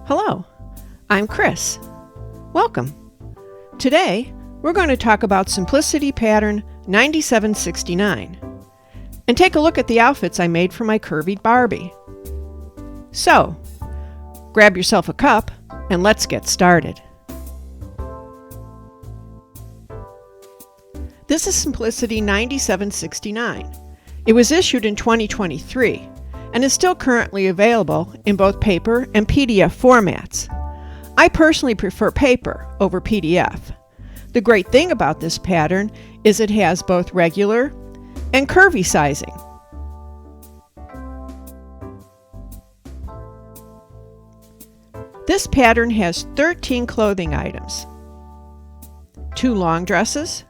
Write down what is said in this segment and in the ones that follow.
Hello, I'm Chris. Welcome. Today, we're going to talk about Simplicity Pattern 9769 and take a look at the outfits I made for my Curvy Barbie. So, grab yourself a cup and let's get started. This is Simplicity 9769. It was issued in 2023 and is still currently available in both paper and PDF formats. I personally prefer paper over PDF. The great thing about this pattern is it has both regular and curvy sizing. This pattern has 13 clothing items, 2 long dresses,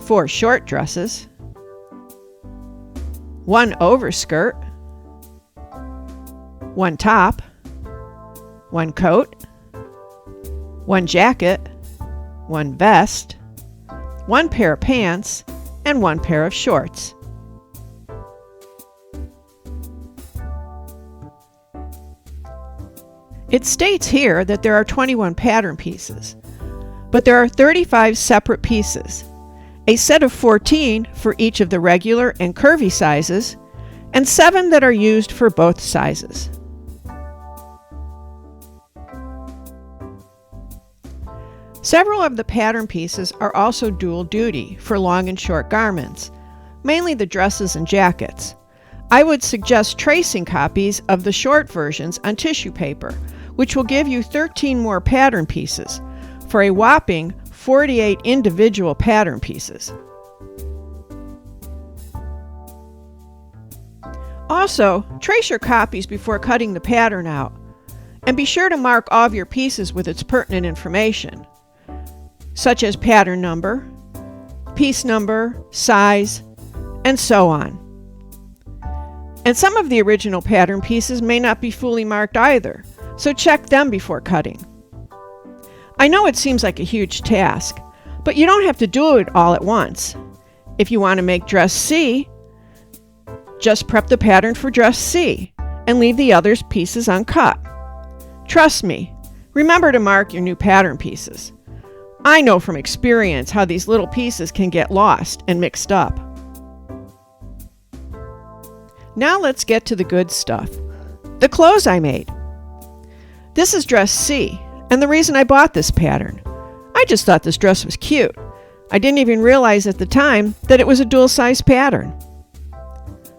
4 short dresses, 1 overskirt, 1 top, 1 coat, 1 jacket, 1 vest, 1 pair of pants, and 1 pair of shorts. It states here that there are 21 pattern pieces, but there are 35 separate pieces, a set of 14 for each of the regular and curvy sizes, and 7 that are used for both sizes. Several of the pattern pieces are also dual duty for long and short garments, mainly the dresses and jackets. I would suggest tracing copies of the short versions on tissue paper, which will give you 13 more pattern pieces for a whopping 48 individual pattern pieces. Also, trace your copies before cutting the pattern out, and be sure to mark all of your pieces with its pertinent information, such as pattern number, piece number, size, and so on. And some of the original pattern pieces may not be fully marked either, so check them before cutting. I know it seems like a huge task, but you don't have to do it all at once. If you want to make dress C, just prep the pattern for dress C and leave the other pieces uncut. Trust me, remember to mark your new pattern pieces. I know from experience how these little pieces can get lost and mixed up. Now let's get to the good stuff. The clothes I made. This is dress C, and the reason I bought this pattern. I just thought this dress was cute. I didn't even realize at the time that it was a dual-size pattern.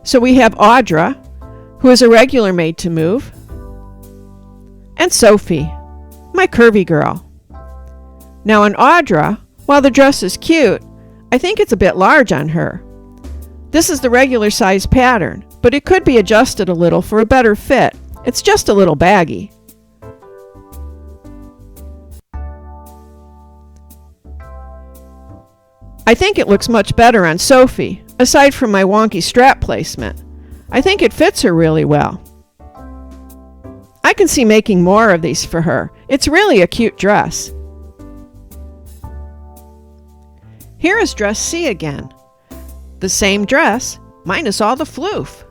So we have Audra, who is a regular made to move, and Sophie, my curvy girl. Now on Audra, while the dress is cute, I think it's a bit large on her. This is the regular size pattern, but it could be adjusted a little for a better fit. It's just a little baggy. I think it looks much better on Sophie, aside from my wonky strap placement. I think it fits her really well. I can see making more of these for her. It's really a cute dress. Here is dress C again. The same dress, minus all the floof.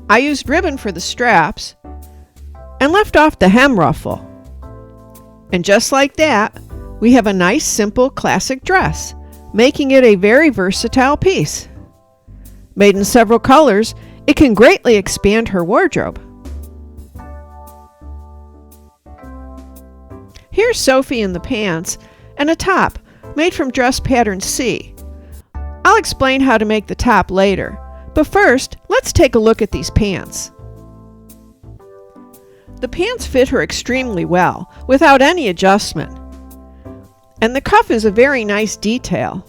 I used ribbon for the straps and left off the hem ruffle. And just like that, we have a nice, simple, classic dress, making it a very versatile piece. Made in several colors, it can greatly expand her wardrobe. Here's Sophie in the pants and a top made from dress pattern C. I'll explain how to make the top later, but first, let's take a look at these pants. The pants fit her extremely well, without any adjustment. And the cuff is a very nice detail.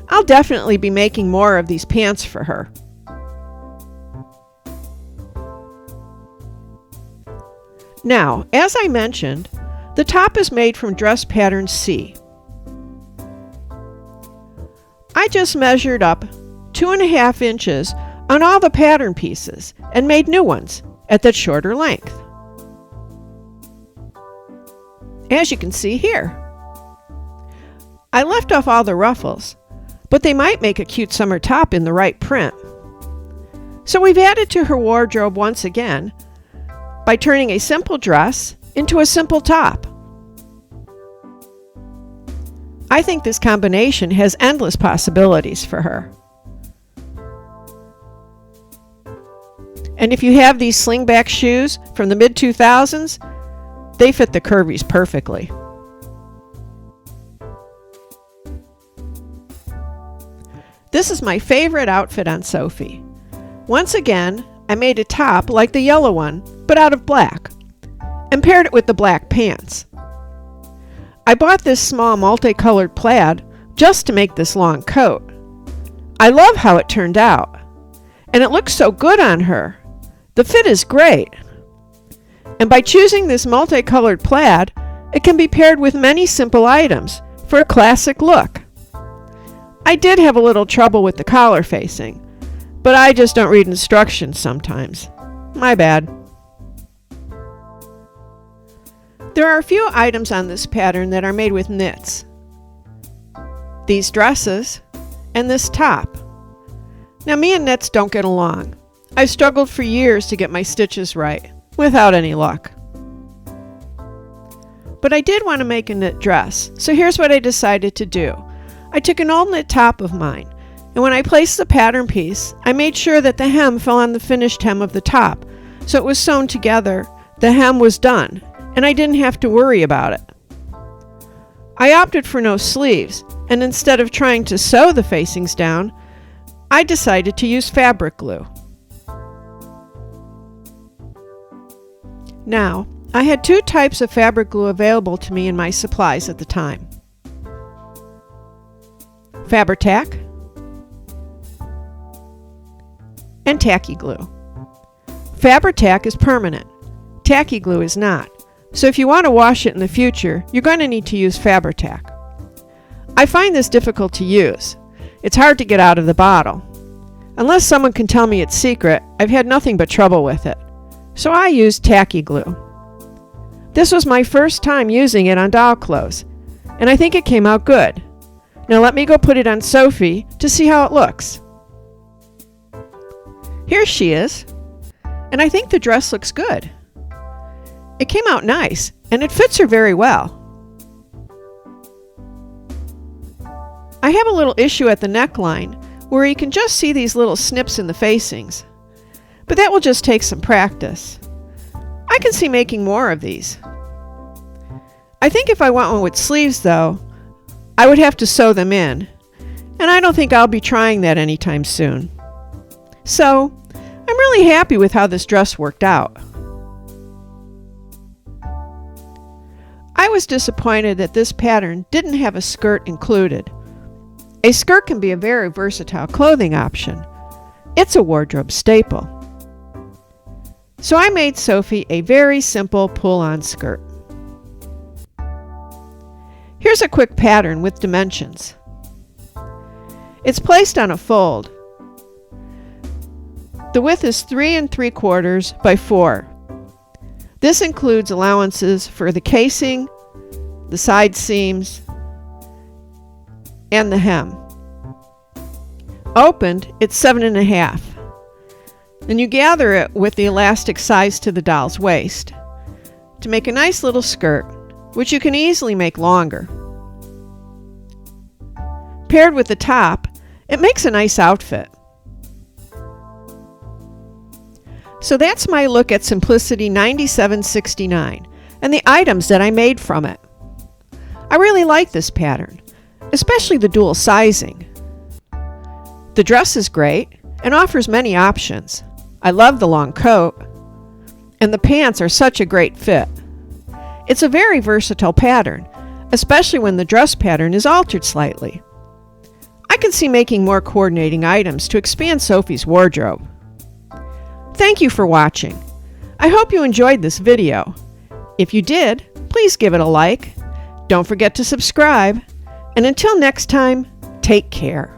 I'll definitely be making more of these pants for her. Now, as I mentioned, the top is made from dress pattern C. I just measured up 2.5 inches on all the pattern pieces and made new ones at that shorter length. As you can see here. I left off all the ruffles, but they might make a cute summer top in the right print. So we've added to her wardrobe once again by turning a simple dress into a simple top. I think this combination has endless possibilities for her. And if you have these slingback shoes from the mid-2000s, they fit the Curvys perfectly. This is my favorite outfit on Sophie. Once again, I made a top like the yellow one, but out of black, and paired it with the black pants. I bought this small multicolored plaid just to make this long coat. I love how it turned out, and it looks so good on her. The fit is great. And by choosing this multicolored plaid, it can be paired with many simple items for a classic look. I did have a little trouble with the collar facing, but I just don't read instructions sometimes. My bad. There are a few items on this pattern that are made with knits. These dresses and this top. Now me and knits don't get along. I've struggled for years to get my stitches right, without any luck. But I did want to make a knit dress, so here's what I decided to do. I took an old knit top of mine, and when I placed the pattern piece, I made sure that the hem fell on the finished hem of the top, so it was sewn together, the hem was done, and I didn't have to worry about it. I opted for no sleeves, and instead of trying to sew the facings down, I decided to use fabric glue. Now, I had two types of fabric glue available to me in my supplies at the time. Fabri-Tac and tacky glue. Fabri-Tac is permanent. Tacky glue is not. So if you want to wash it in the future, you're going to need to use Fabri-Tac. I find this difficult to use. It's hard to get out of the bottle. Unless someone can tell me it's secret, I've had nothing but trouble with it. So I used tacky glue. This was my first time using it on doll clothes, and I think it came out good. Now let me go put it on Sophie to see how it looks. Here she is, and I think the dress looks good. It came out nice, and it fits her very well. I have a little issue at the neckline where you can just see these little snips in the facings, but that will just take some practice. I can see making more of these. I think if I want one with sleeves though, I would have to sew them in, and I don't think I'll be trying that anytime soon. So, I'm really happy with how this dress worked out. I was disappointed that this pattern didn't have a skirt included. A skirt can be a very versatile clothing option. It's a wardrobe staple. So I made Sophie a very simple pull-on skirt. Here's a quick pattern with dimensions. It's placed on a fold. The width is 3 3/4 by 4. This includes allowances for the casing, the side seams, and the hem. Opened, it's 7 1/2. Then you gather it with the elastic size to the doll's waist to make a nice little skirt, which you can easily make longer. Paired with the top, it makes a nice outfit. So that's my look at Simplicity 9769 and the items that I made from it. I really like this pattern, especially the dual sizing. The dress is great and offers many options. I love the long coat, and the pants are such a great fit. It's a very versatile pattern, especially when the dress pattern is altered slightly. I can see making more coordinating items to expand Sophie's wardrobe. Thank you for watching. I hope you enjoyed this video. If you did, please give it a like. Don't forget to subscribe. And until next time, take care.